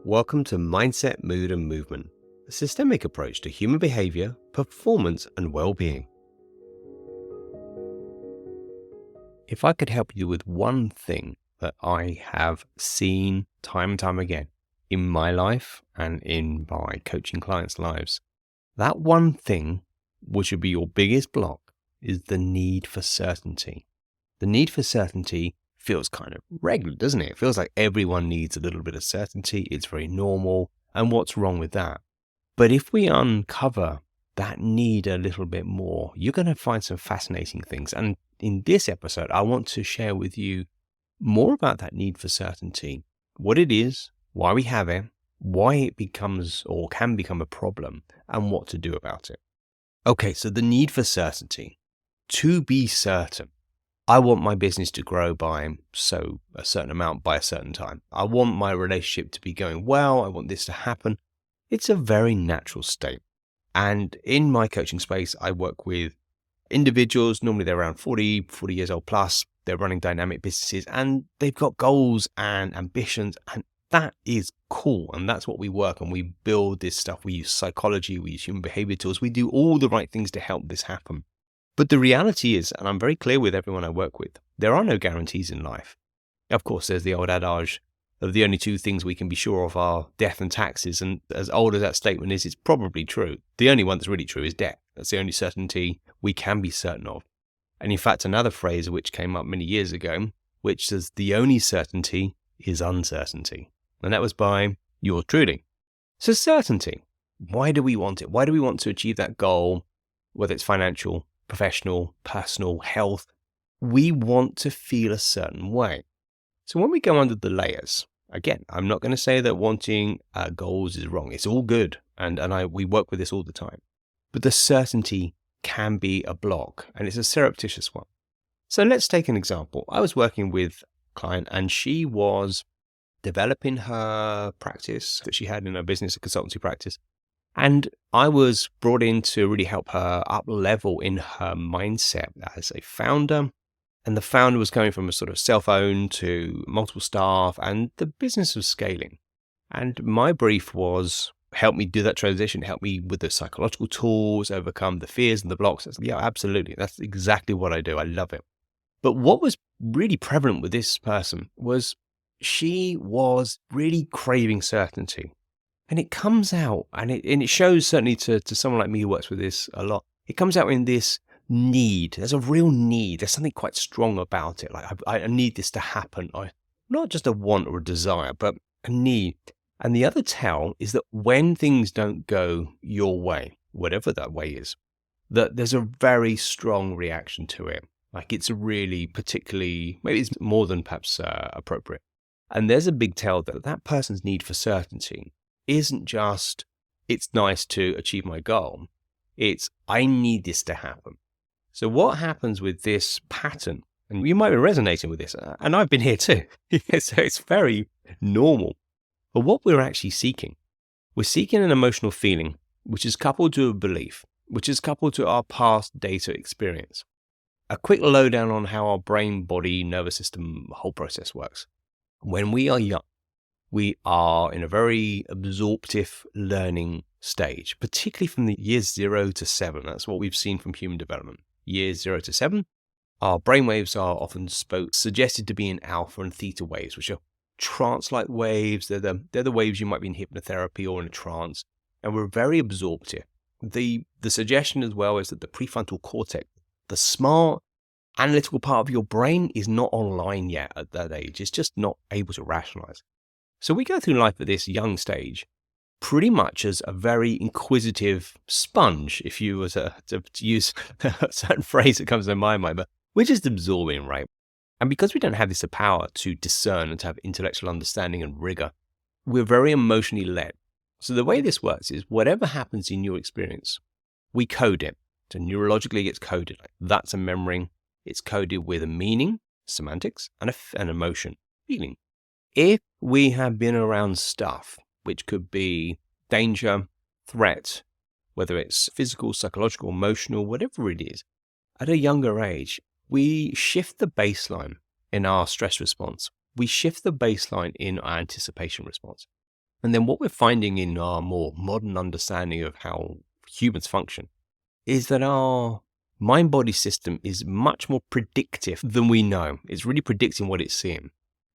Welcome to Mindset, Mood and Movement, a systemic approach to human behavior, performance and well-being. If I could help you with one thing that I have seen time and time again in my life and in my coaching clients' lives, that one thing, which would be your biggest block, is the need for certainty. The need for certainty feels kind of regular, doesn't it? It feels like everyone needs a little bit of certainty. It's very normal. And what's wrong with that? But if we uncover that need a little bit more, you're going to find some fascinating things. And in this episode, I want to share with you more about that need for certainty, what it is, why we have it, why it becomes or can become a problem, and what to do about it. Okay, so the need for certainty. To be certain. I want my business to grow by a certain amount by a certain time. I want my relationship to be going well. I want this to happen. It's a very natural state. And in my coaching space, I work with individuals. Normally they're around 40 years old plus. They're running dynamic businesses and they've got goals and ambitions. And that is cool. And that's what we work on. We build this stuff. We use psychology. We use human behavior tools. We do all the right things to help this happen. But the reality is, and I'm very clear with everyone I work with, there are no guarantees in life. Of course, there's the old adage of the only two things we can be sure of are death and taxes. And as old as that statement is, it's probably true. The only one that's really true is death. That's the only certainty we can be certain of. And in fact, another phrase which came up many years ago, which says the only certainty is uncertainty. And that was by yours truly. So certainty, why do we want it? Why do we want to achieve that goal, whether it's financial, professional, personal, health? We want to feel a certain way. So when we go under the layers, again, I'm not going to say that wanting goals is wrong. It's all good. And we work with this all the time. But the certainty can be a block, and it's a surreptitious one. So let's take an example. I was working with a client and she was developing her practice that she had in her business, a consultancy practice. And I was brought in to really help her up level in her mindset as a founder. And the founder was going from a sort of self-owned to multiple staff, and the business was scaling. And my brief was, help me do that transition, help me with the psychological tools, overcome the fears and the blocks. Yeah, absolutely. That's exactly what I do. I love it. But what was really prevalent with this person was she was really craving certainty. And it comes out, and it shows certainly to someone like me who works with this a lot, it comes out in this need. There's a real need. There's something quite strong about it. Like, I need this to happen. Not just a want or a desire, but a need. And the other tell is that when things don't go your way, whatever that way is, that there's a very strong reaction to it. Like it's really particularly, maybe it's more than perhaps appropriate. And there's a big tell that that person's need for certainty isn't just, it's nice to achieve my goal. It's, I need this to happen. So what happens with this pattern, and you might be resonating with this, and I've been here too. So it's very normal. But what we're actually seeking, we're seeking an emotional feeling, which is coupled to a belief, which is coupled to our past data experience. A quick lowdown on how our brain, body, nervous system, whole process works. When we are young, we are in a very absorptive learning stage, particularly from the years 0 to 7. That's what we've seen from human development. Years 0 to 7, our brainwaves are often suggested to be in alpha and theta waves, which are trance-like waves. They're the waves you might be in hypnotherapy or in a trance, and we're very absorptive. The suggestion as well is that the prefrontal cortex, the smart analytical part of your brain, is not online yet at that age. It's just not able to rationalize. So we go through life at this young stage pretty much as a very inquisitive sponge, if you were to use a certain phrase that comes to my mind, but we're just absorbing, right? And because we don't have this power to discern and to have intellectual understanding and rigor, we're very emotionally led. So the way this works is whatever happens in your experience, we code it. So neurologically, it gets coded. That's a memory. It's coded with a meaning, semantics, and an emotion, feeling. If we have been around stuff, which could be danger, threat, whether it's physical, psychological, emotional, whatever it is, at a younger age, we shift the baseline in our stress response. We shift the baseline in our anticipation response. And then what we're finding in our more modern understanding of how humans function is that our mind-body system is much more predictive than we know. It's really predicting what it's seeing.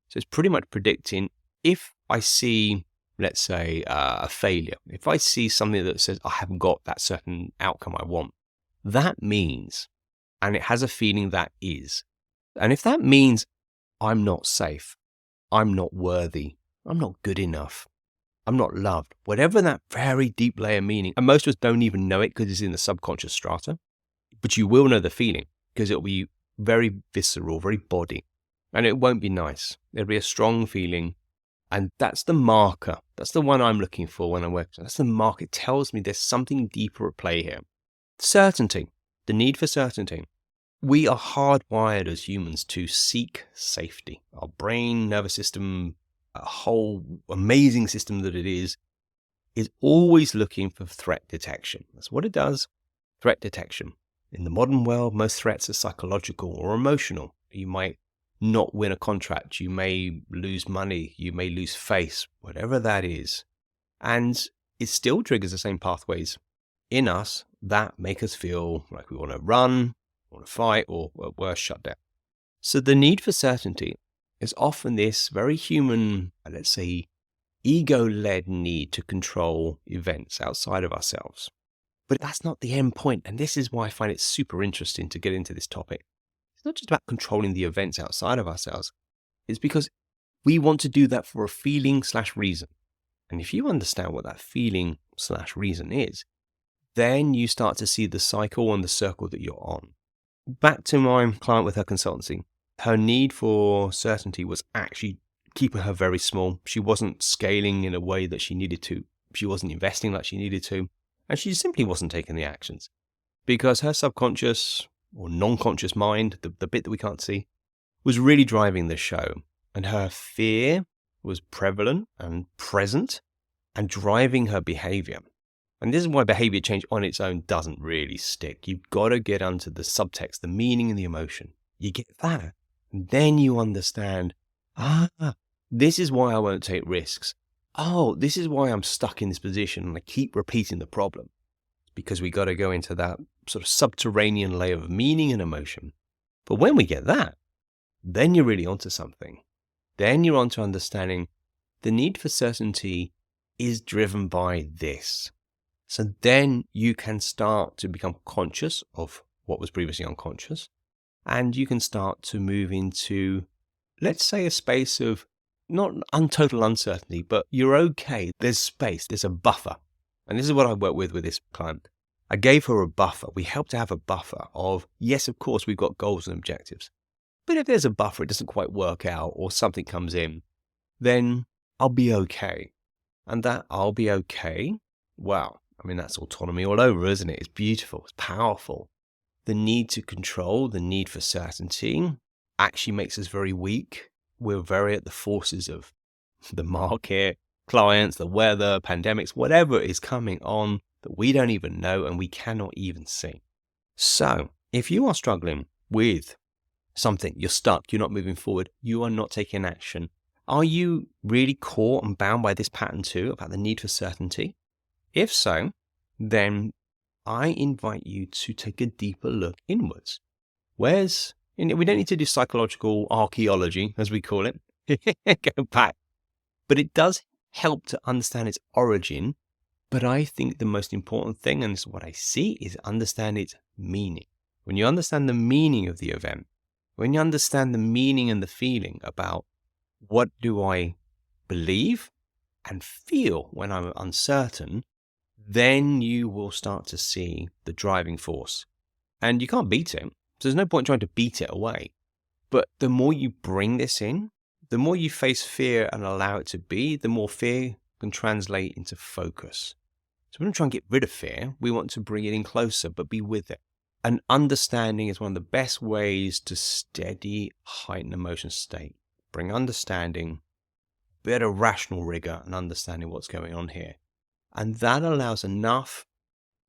So it's pretty much predicting if I see, let's say, a failure, if I see something that says I haven't got that certain outcome I want, that means, and it has a feeling that is, and if that means I'm not safe, I'm not worthy, I'm not good enough, I'm not loved, whatever that very deep layer meaning, and most of us don't even know it because it's in the subconscious strata, but you will know the feeling because it'll be very visceral, very body, and it won't be nice. It'll be a strong feeling, and that's the marker. That's the one I'm looking for when I'm working. That's the marker. It tells me there's something deeper at play here. Certainty, the need for certainty. We are hardwired as humans to seek safety. Our brain, nervous system, a whole amazing system that it is always looking for threat detection. That's what it does, threat detection. In the modern world, most threats are psychological or emotional. You might not win a contract, you may lose money, you may lose face, whatever that is. And it still triggers the same pathways in us that make us feel like we want to run, want to fight, or worse, shut down. So the need for certainty is often this very human, let's say, ego-led need to control events outside of ourselves. But that's not the end point, and this is why I find it super interesting to get into this topic. It's not just about controlling the events outside of ourselves. It's because we want to do that for a feeling/reason. And if you understand what that feeling/reason is, then you start to see the cycle and the circle that you're on. Back to my client with her consultancy. Her need for certainty was actually keeping her very small. She wasn't scaling in a way that she needed to. She wasn't investing like she needed to. And she simply wasn't taking the actions because her subconscious or non-conscious mind, the bit that we can't see, was really driving the show. And her fear was prevalent and present and driving her behavior. And this is why behavior change on its own doesn't really stick. You've got to get onto the subtext, the meaning and the emotion. You get that. And then you understand, this is why I won't take risks. Oh, this is why I'm stuck in this position and I keep repeating the problem. Because we got to go into that sort of subterranean layer of meaning and emotion. But when we get that, then you're really onto something. Then you're onto understanding the need for certainty is driven by this. So then you can start to become conscious of what was previously unconscious. And you can start to move into, let's say, a space of not total uncertainty, but you're okay. There's space. There's a buffer. And this is what I work with this client. I gave her a buffer. We helped to have a buffer of, yes, of course, we've got goals and objectives. But if there's a buffer, it doesn't quite work out or something comes in, then I'll be okay. And that I'll be okay, wow, I mean, that's autonomy all over, isn't it? It's beautiful. It's powerful. The need to control, the need for certainty actually makes us very weak. We're very at the forces of the market, clients, the weather, pandemics, whatever is coming on that we don't even know and we cannot even see. So if you are struggling with something, you're stuck, you're not moving forward, you are not taking action, are you really caught and bound by this pattern too, about the need for certainty? If so, then I invite you to take a deeper look inwards. We don't need to do psychological archaeology, as we call it, go back. But it does help to understand its origin. But I think the most important thing, and this is what I see, is understand its meaning. When you understand the meaning of the event, when you understand the meaning and the feeling about what do I believe and feel when I'm uncertain, then you will start to see the driving force. And you can't beat it. So there's no point trying to beat it away. But the more you bring this in, the more you face fear and allow it to be, the more fear can translate into focus. So we don't try and get rid of fear. We want to bring it in closer, but be with it. And understanding is one of the best ways to steady, heighten emotion state. Bring understanding, bit of rational rigor and understanding what's going on here. And that allows enough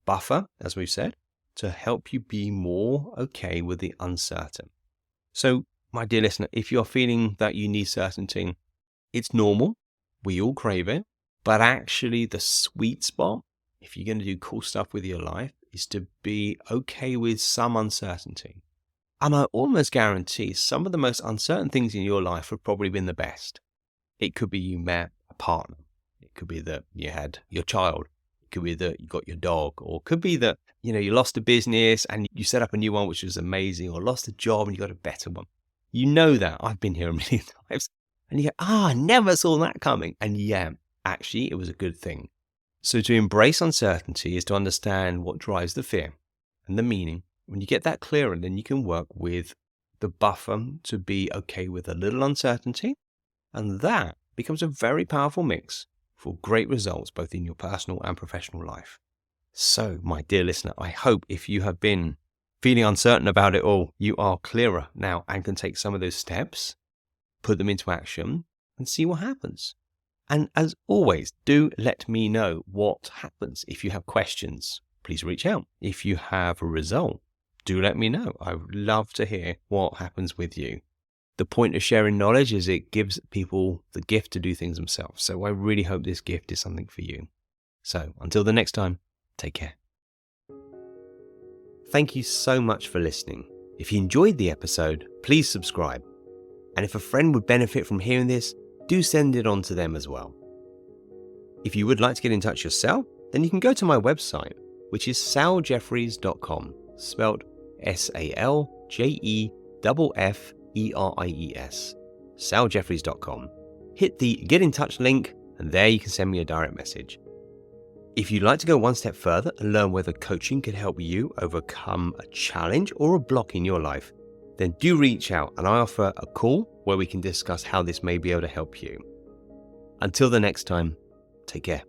buffer, as we've said, to help you be more okay with the uncertain. So, my dear listener, if you're feeling that you need certainty, it's normal. We all crave it. But actually the sweet spot, if you're going to do cool stuff with your life, is to be okay with some uncertainty. And I almost guarantee some of the most uncertain things in your life have probably been the best. It could be you met a partner. It could be that you had your child. It could be that you got your dog. Or it could be that, you lost a business and you set up a new one, which was amazing. Or lost a job and you got a better one. You know that. I've been here a million times. And you go, I never saw that coming. And yeah, actually, it was a good thing. So to embrace uncertainty is to understand what drives the fear and the meaning. When you get that clearer, then you can work with the buffer to be okay with a little uncertainty. And that becomes a very powerful mix for great results, both in your personal and professional life. So, my dear listener, I hope if you have been feeling uncertain about it all, you are clearer now and can take some of those steps, put them into action, and see what happens. And as always, do let me know what happens. If you have questions, please reach out. If you have a result, do let me know. I would love to hear what happens with you. The point of sharing knowledge is it gives people the gift to do things themselves. So I really hope this gift is something for you. So until the next time, take care. Thank you so much for listening. If you enjoyed the episode, please subscribe. And if a friend would benefit from hearing this, do send it on to them as well. If you would like to get in touch yourself, then you can go to my website, which is saljeffreys.com, spelled SALJEFFERIES, saljeffreys.com. Hit the Get in Touch link, and there you can send me a direct message. If you'd like to go one step further and learn whether coaching can help you overcome a challenge or a block in your life, then do reach out and I offer a call where we can discuss how this may be able to help you. Until the next time, take care.